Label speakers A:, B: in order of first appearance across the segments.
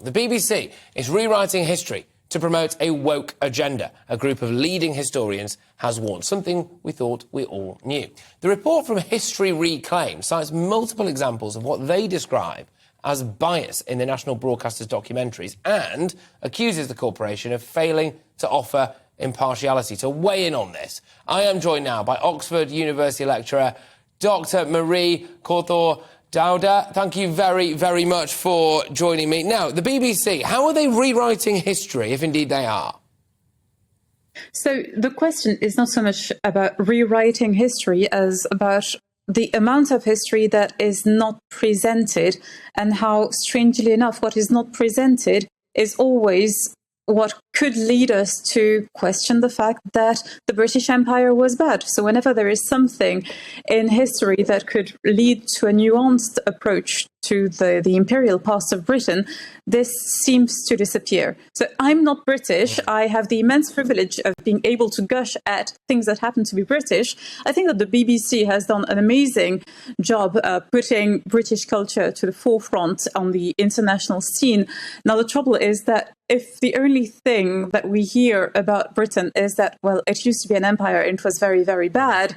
A: The BBC is rewriting history to promote a woke agenda. A group of leading historians has warned, something we thought we all knew. The report from History Reclaimed cites multiple examples of what they describe as bias in the national broadcaster's documentaries and accuses the corporation of failing to offer impartiality. To weigh in on this, I am joined now by Oxford University lecturer Dr Marie Kawthar Daouda. Thank you very, very much for joining me. Now, the BBC, how are they rewriting history, if indeed they are?
B: So the question is not so much about rewriting history as about the amount of history that is not presented, and how, strangely enough, what is not presented is always what could lead us to question the fact that the British Empire was bad. So whenever there is something in history that could lead to a nuanced approach to the imperial past of Britain, this seems to disappear. So I'm not British. I have the immense privilege of being able to gush at things that happen to be British. I think that the BBC has done an amazing job putting British culture to the forefront on the international scene. Now, the trouble is that if the only thing that we hear about Britain is that, well, it used to be an empire and it was very, very bad,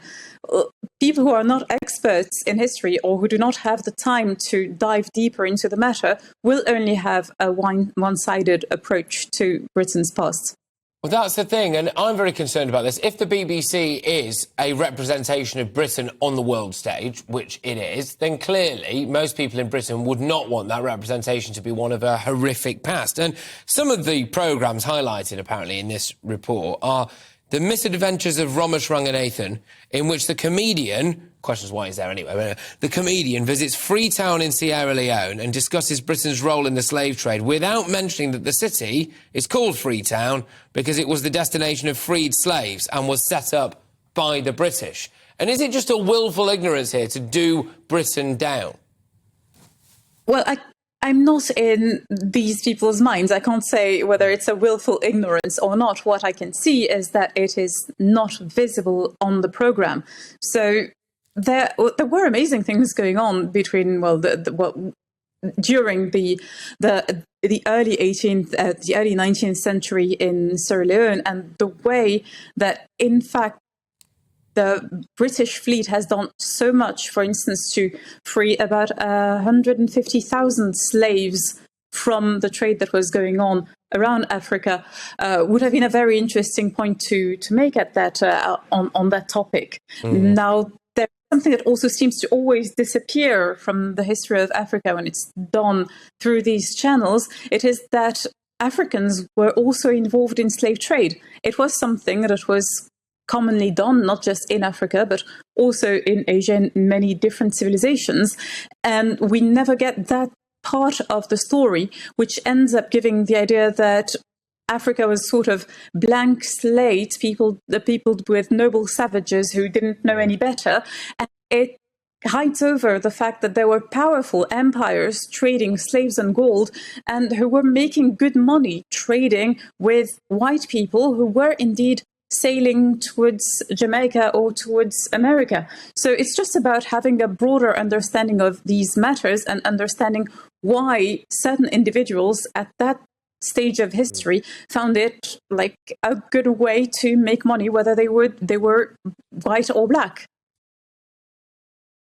B: people who are not experts in history or who do not have the time to dive deeper into the matter will only have a one-sided approach to Britain's past.
A: Well, that's the thing, and I'm very concerned about this. If the BBC is a representation of Britain on the world stage, which it is, then clearly most people in Britain would not want that representation to be one of a horrific past. And some of the programmes highlighted, apparently, in this report are The Misadventures of Romesh Ranganathan, in which the comedian, questions why he's there anyway, but the comedian visits Freetown in Sierra Leone and discusses Britain's role in the slave trade without mentioning that the city is called Freetown because it was the destination of freed slaves and was set up by the British. And is it just a willful ignorance here to do Britain down?
B: Well, I'm not in these people's minds. I can't say whether it's a willful ignorance or not. What I can see is that it is not visible on the programme. So there were amazing things going on between, during the early 19th century in Sierra Leone, and the way that, in fact, the British fleet has done so much, for instance, to free about 150,000 slaves from the trade that was going on around Africa, would have been a very interesting point to make at that on that topic. Mm-hmm. Now, there's something that also seems to always disappear from the history of Africa when it's done through these channels. It is that Africans were also involved in slave trade. It was something that was commonly done, not just in Africa, but also in Asia and many different civilizations. And we never get that part of the story, which ends up giving the idea that Africa was sort of blank slate, the people with noble savages who didn't know any better. And it hides over the fact that there were powerful empires trading slaves and gold, and who were making good money trading with white people who were indeed sailing towards Jamaica or towards America. So it's just about having a broader understanding of these matters and understanding why certain individuals at that stage of history found it like a good way to make money, whether they were white or black.